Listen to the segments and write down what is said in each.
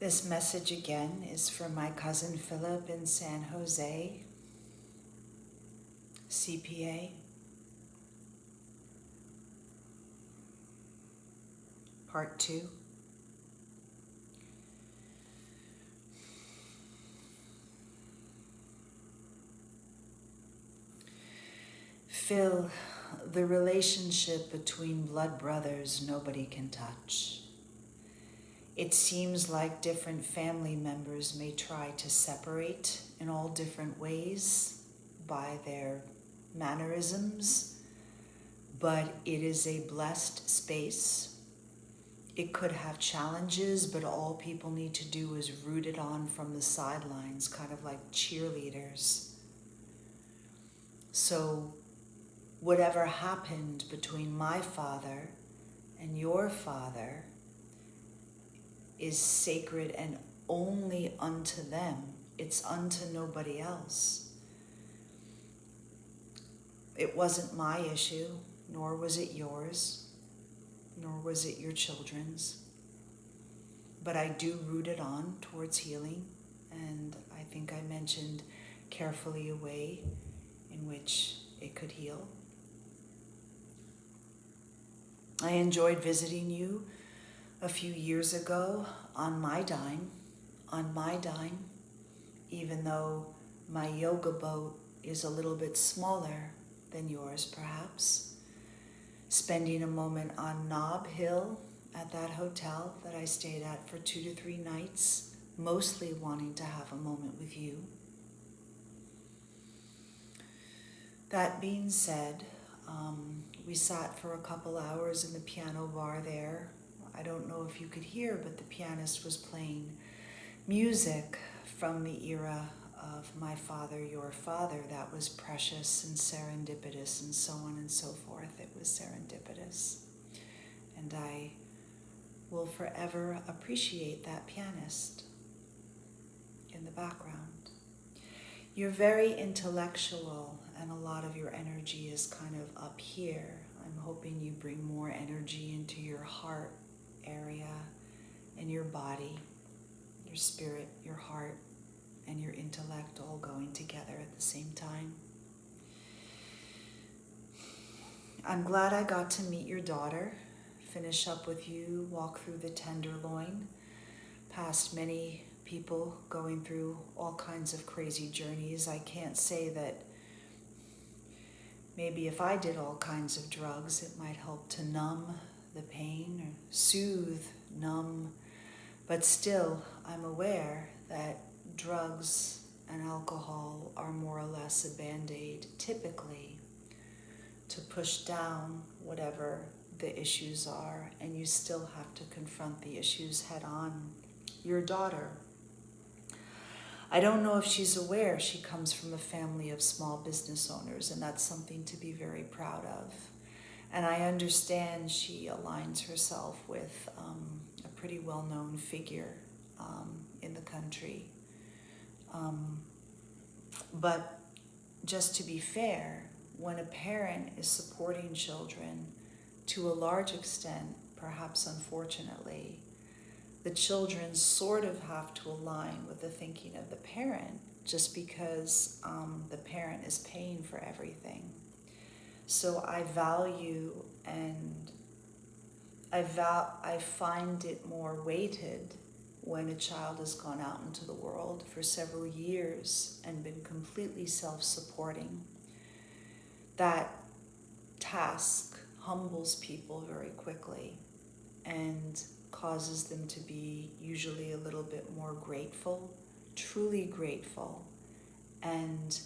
This message again is from my cousin Philip in San Jose, CPA. Part 2. Phil, the relationship between blood brothers nobody can touch. It seems like different family members may try to separate in all different ways by their mannerisms, but it is a blessed space. It could have challenges, but all people need to do is root it on from the sidelines, kind of like cheerleaders. So whatever happened between my father and your father is sacred and only unto them. It's unto nobody else. It wasn't my issue, nor was it yours, nor was it your children's. But I do root it on towards healing, and I think I mentioned carefully a way in which it could heal. I enjoyed visiting you a few years ago on my dime, even though my yoga boat is a little bit smaller than yours perhaps. Spending a moment on Nob Hill at that hotel that I stayed at for 2 to 3 nights, mostly wanting to have a moment with you. That being said, we sat for a couple hours in the piano bar there. I don't know if you could hear, but the pianist was playing music from the era of my father, your father, that was precious and serendipitous and so on and so forth. It was serendipitous. And I will forever appreciate that pianist in the background. You're very intellectual, and a lot of your energy is kind of up here. I'm hoping you bring more energy into your heart area and your body, your spirit, your heart, and your intellect all going together at the same time. I'm glad I got to meet your daughter, finish up with you, walk through the Tenderloin, past many people going through all kinds of crazy journeys. I can't say that maybe if I did all kinds of drugs, it might help to numb the pain or soothe, numb, but still I'm aware that drugs and alcohol are more or less a band-aid typically to push down whatever the issues are, and you still have to confront the issues head on. Your daughter, I don't know if she's aware she comes from a family of small business owners, and that's something to be very proud of. And I understand she aligns herself with a pretty well-known figure in the country. But just to be fair, when a parent is supporting children to a large extent, perhaps unfortunately, the children sort of have to align with the thinking of the parent just because the parent is paying for everything. So I value and I find it more weighted when a child has gone out into the world for several years and been completely self-supporting. That task humbles people very quickly and causes them to be usually a little bit more grateful, truly grateful, and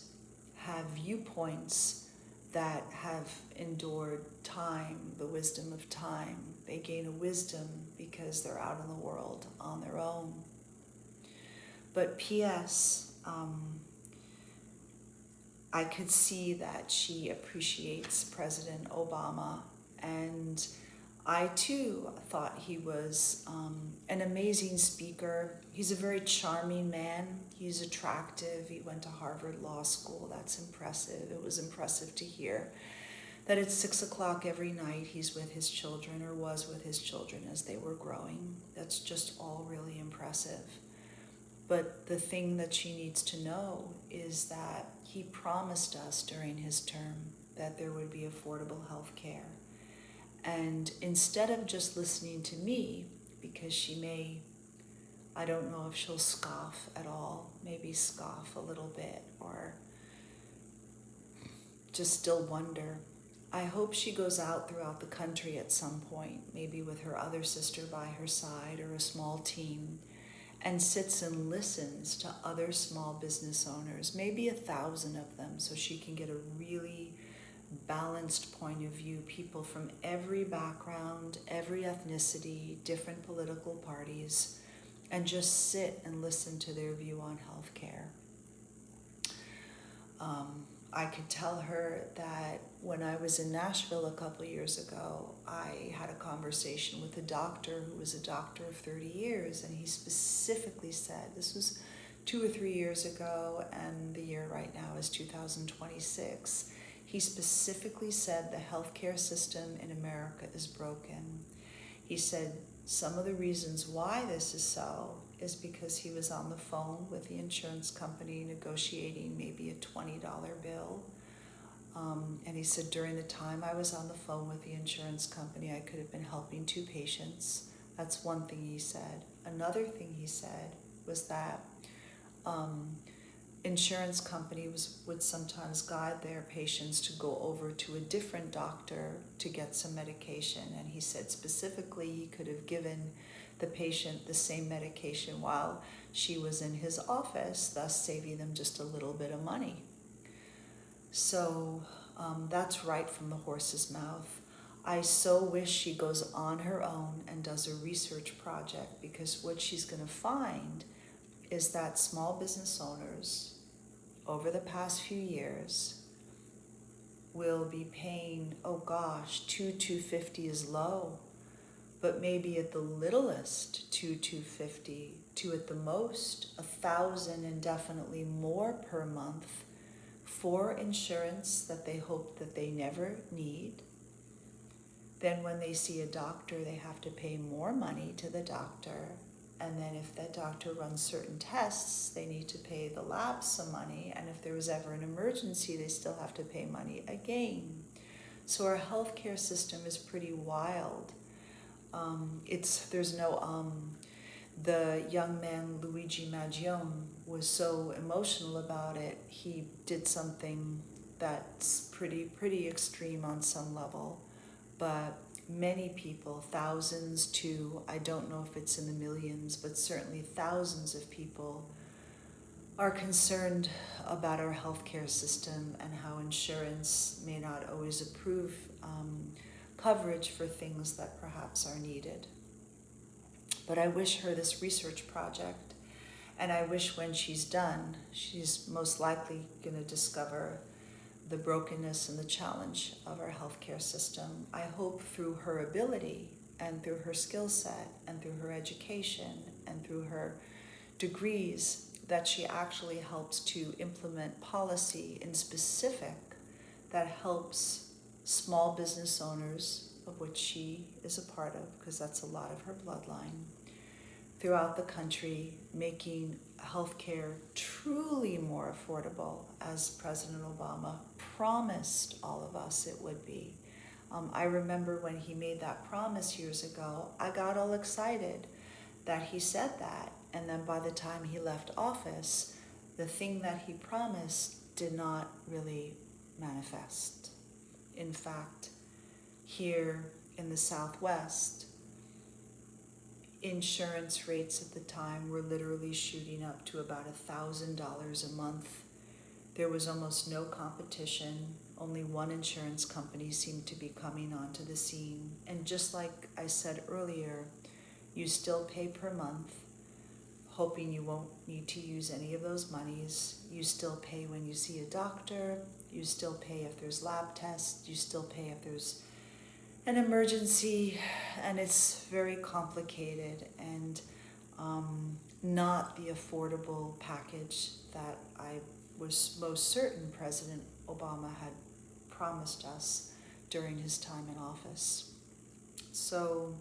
have viewpoints that have endured time, the wisdom of time. They gain a wisdom because they're out in the world on their own. But P.S., I could see that she appreciates President Obama, and I too thought he was an amazing speaker. He's a very charming man. He's attractive. He went to Harvard Law School. That's impressive. It was impressive to hear that at 6 o'clock every night he's with his children or was with his children as they were growing. That's just all really impressive. But the thing that she needs to know is that he promised us during his term that there would be affordable health care. And instead of just listening to me, because she may, I don't know if she'll scoff at all, maybe scoff a little bit, or just still wonder. I hope she goes out throughout the country at some point, maybe with her other sister by her side or a small team, and sits and listens to other small business owners, maybe 1,000 of them, so she can get a really balanced point of view, people from every background, every ethnicity, different political parties, and just sit and listen to their view on healthcare. I could tell her that when I was in Nashville a couple years ago, I had a conversation with a doctor who was a doctor of 30 years, and he specifically said, this was 2 or 3 years ago, and the year right now is 2026, he specifically said the healthcare system in America is broken. He said some of the reasons why this is so is because he was on the phone with the insurance company negotiating maybe a $20 bill. And he said during the time I was on the phone with the insurance company, I could have been helping 2 patients. That's one thing he said. Another thing he said was that insurance companies would sometimes guide their patients to go over to a different doctor to get some medication. And he said specifically he could have given the patient the same medication while she was in his office, thus saving them just a little bit of money. So that's right from the horse's mouth. I so wish she goes on her own and does a research project, because what she's going to find is that small business owners over the past few years will be paying, oh gosh, $250 is low, but maybe at the littlest $250 to at the most $1,000 and definitely more per month for insurance that they hope that they never need. Then when they see a doctor, they have to pay more money to the doctor. And then if that doctor runs certain tests, they need to pay the lab some money. And if there was ever an emergency, they still have to pay money again. So our healthcare system is pretty wild. The young man, Luigi Maggione, was so emotional about it. He did something that's pretty extreme on some level. But many people, thousands to, I don't know if it's in the millions, but certainly thousands of people are concerned about our healthcare system and how insurance may not always approve coverage for things that perhaps are needed. But I wish her this research project, and I wish when she's done, she's most likely going to discover the brokenness and the challenge of our healthcare system. I hope through her ability and through her skill set and through her education and through her degrees that she actually helps to implement policy in specific that helps small business owners, of which she is a part of, because that's a lot of her bloodline, throughout the country, making healthcare truly more affordable, as President Obama promised all of us it would be. I remember when he made that promise years ago, I got all excited that he said that, and then by the time he left office, the thing that he promised did not really manifest. In fact, here in the Southwest, insurance rates at the time were literally shooting up to about $1,000 a month. There was almost no competition. Only one insurance company seemed to be coming onto the scene. And just like I said earlier, you still pay per month, hoping you won't need to use any of those monies. You still pay when you see a doctor. You still pay if there's lab tests. You still pay if there's an emergency, and it's very complicated and not the affordable package that I was most certain President Obama had promised us during his time in office. So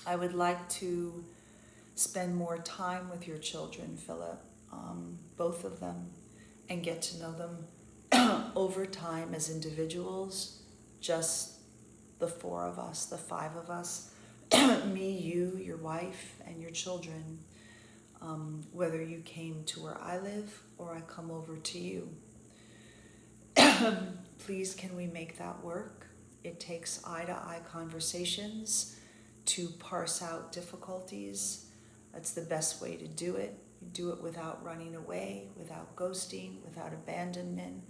I would like to spend more time with your children, Philip, both of them, and get to know them over time as individuals, just the four of us, the five of us, me, you, your wife, and your children, whether you came to where I live or I come over to you. Please, can we make that work? It takes eye-to-eye conversations to parse out difficulties. That's the best way to do it. You do it without running away, without ghosting, without abandonment.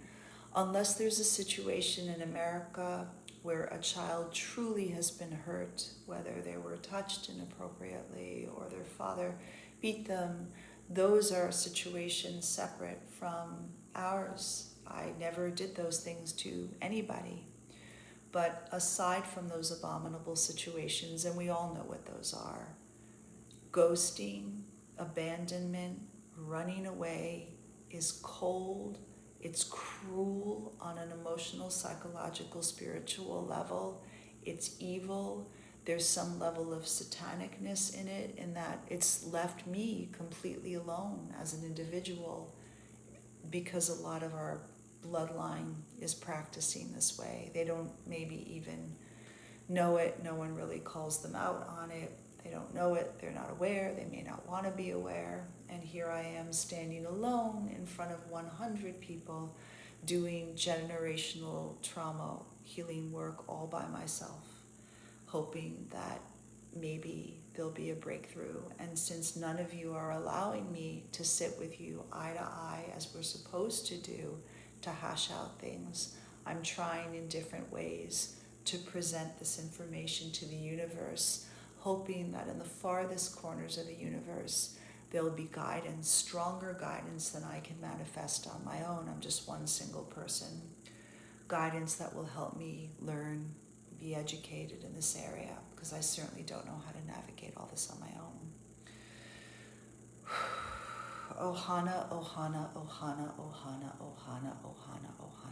Unless there's a situation in America where a child truly has been hurt, whether they were touched inappropriately or their father beat them, those are situations separate from ours. I never did those things to anybody. But aside from those abominable situations, and we all know what those are, ghosting, abandonment, running away is cold, it's cruel on an emotional, psychological, spiritual level, it's evil. There's some level of satanicness in it, in that it's left me completely alone as an individual, because a lot of our bloodline is practicing this way. They don't maybe even know it. No one really calls them out on it. They don't know it. They're not aware. They may not want to be aware. And here I am standing alone in front of 100 people doing generational trauma healing work all by myself, hoping that maybe there'll be a breakthrough. And since none of you are allowing me to sit with you eye to eye as we're supposed to do, to hash out things, I'm trying in different ways to present this information to the universe, hoping that in the farthest corners of the universe there'll be guidance, stronger guidance than I can manifest on my own. I'm just one single person. Guidance that will help me learn, be educated in this area, because I certainly don't know how to navigate all this on my own. Ohana, Ohana, Ohana, Ohana, Ohana, Ohana, Ohana.